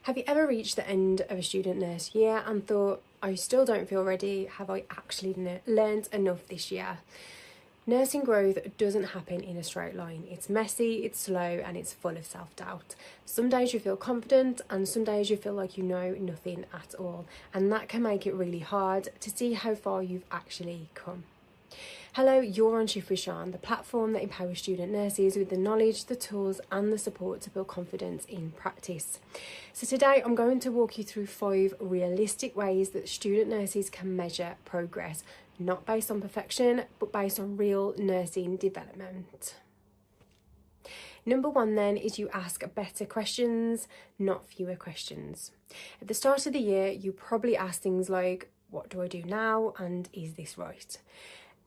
Have you ever reached the end of a student nurse year and thought, I still don't feel ready? Have I actually learned enough this year? Nursing growth doesn't happen in a straight line. It's messy, it's slow, and it's full of self-doubt. Some days you feel confident and some days you feel like you know nothing at all. And that can make it really hard to see how far you've actually come. Hello, you're on Shift with Sian, the platform that empowers student nurses with the knowledge, the tools and the support to build confidence in practice. So today I'm going to walk you through 5 realistic ways that student nurses can measure progress, not based on perfection, but based on real nursing development. Number 1 then is you ask better questions, not fewer questions. At the start of the year, you probably ask things like, what do I do now? And is this right?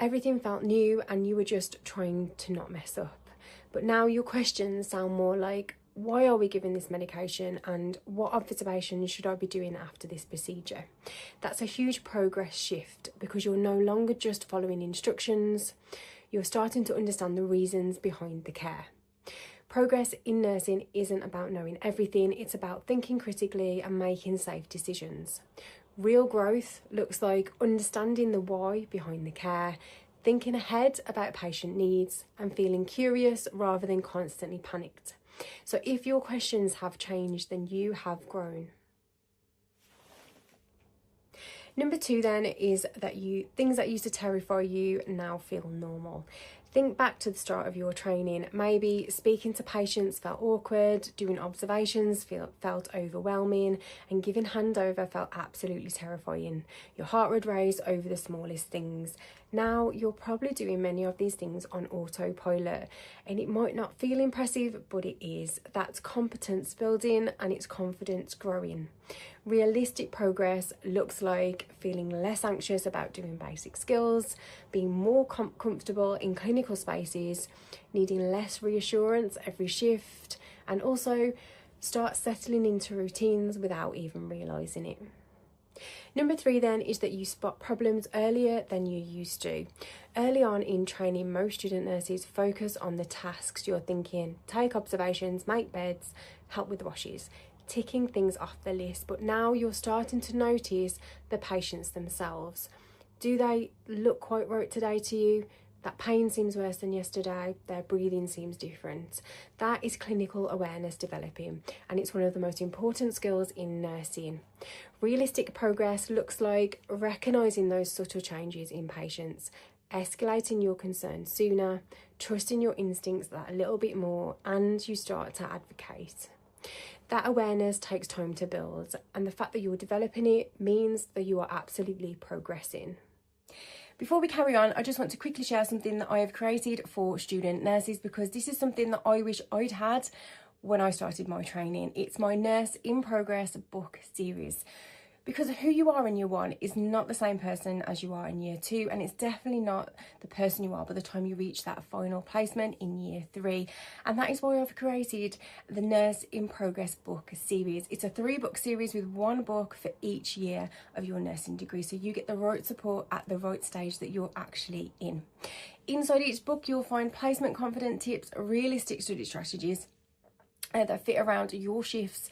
Everything felt new and you were just trying to not mess up. But now your questions sound more like, why are we giving this medication and what observations should I be doing after this procedure? That's a huge progress shift because you're no longer just following instructions, you're starting to understand the reasons behind the care. Progress in nursing isn't about knowing everything, it's about thinking critically and making safe decisions. Real growth looks like understanding the why behind the care, thinking ahead about patient needs, and feeling curious rather than constantly panicked. So if your questions have changed, then you have grown. Number 2 then is that things that used to terrify you now feel normal. Think back to the start of your training. Maybe speaking to patients felt awkward, doing observations felt overwhelming, and giving handover felt absolutely terrifying. Your heart would race over the smallest things. Now you're probably doing many of these things on autopilot, and it might not feel impressive, but it is. That's competence building and it's confidence growing. Realistic progress looks like feeling less anxious about doing basic skills, being more comfortable in clinical spaces, needing less reassurance every shift, and also start settling into routines without even realising it. Number 3 then is that you spot problems earlier than you used to. Early on in training, most student nurses focus on the tasks. You're thinking, take observations, make beds, help with washes, ticking things off the list. But now you're starting to notice the patients themselves. Do they look quite right today to you? That pain seems worse than yesterday, their breathing seems different. That is clinical awareness developing, and it's one of the most important skills in nursing. Realistic progress looks like recognising those subtle changes in patients, escalating your concerns sooner, trusting your instincts that a little bit more, and you start to advocate. That awareness takes time to build, and the fact that you're developing it means that you are absolutely progressing. Before we carry on, I just want to quickly share something that I have created for student nurses because this is something that I wish I'd had when I started my training. It's my Nurse in Progress book series. Because who you are in year 1 is not the same person as you are in year 2, and it's definitely not the person you are by the time you reach that final placement in year 3. And that is why I've created the Nurse in Progress book series. It's a 3-book series with 1 book for each year of your nursing degree, so you get the right support at the right stage that you're actually in. Inside each book, you'll find placement confident tips, realistic study strategies that fit around your shifts,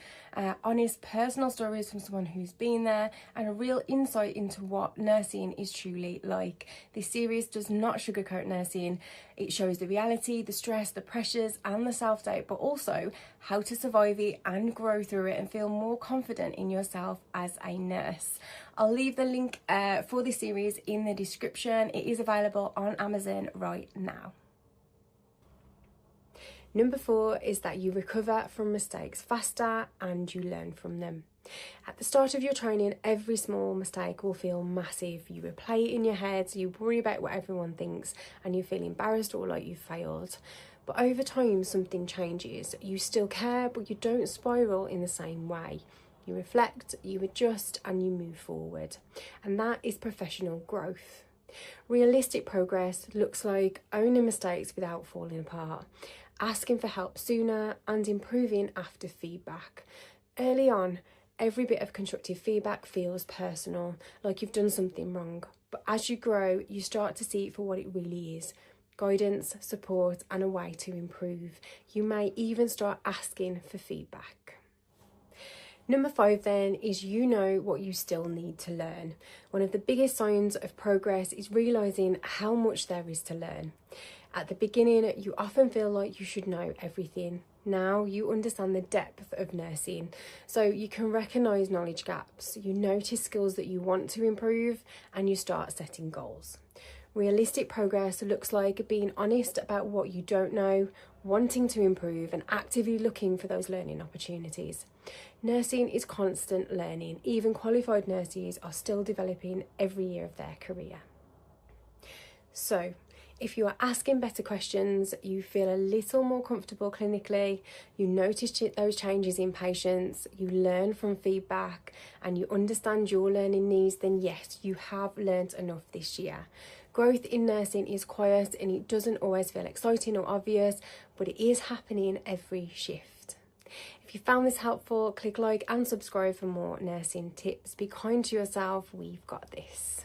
honest personal stories from someone who's been there, and a real insight into what nursing is truly like. This series does not sugarcoat nursing. It shows the reality, the stress, the pressures and the self-doubt, but also how to survive it and grow through it and feel more confident in yourself as a nurse. I'll leave the link for this series in the description. It is available on Amazon right now. Number 4 is that you recover from mistakes faster and you learn from them. At the start of your training, every small mistake will feel massive. You replay it in your head, you worry about what everyone thinks, and you feel embarrassed or like you failed. But over time, something changes. You still care, but you don't spiral in the same way. You reflect, you adjust, and you move forward. And that is professional growth. Realistic progress looks like owning mistakes without falling apart, asking for help sooner, and improving after feedback. Early on, every bit of constructive feedback feels personal, like you've done something wrong. But as you grow, you start to see it for what it really is: guidance, support, and a way to improve. You may even start asking for feedback. Number 5 then is you know what you still need to learn. One of the biggest signs of progress is realising how much there is to learn. At the beginning, you often feel like you should know everything. Now you understand the depth of nursing, so you can recognise knowledge gaps, you notice skills that you want to improve, and you start setting goals. Realistic progress looks like being honest about what you don't know, wanting to improve, and actively looking for those learning opportunities. Nursing is constant learning. Even qualified nurses are still developing every year of their career. So, if you are asking better questions, you feel a little more comfortable clinically, you notice those changes in patients, you learn from feedback, and you understand your learning needs, then yes, you have learnt enough this year. Growth in nursing is quiet and it doesn't always feel exciting or obvious, but it is happening every shift. If you found this helpful, click like and subscribe for more nursing tips. Be kind to yourself, we've got this.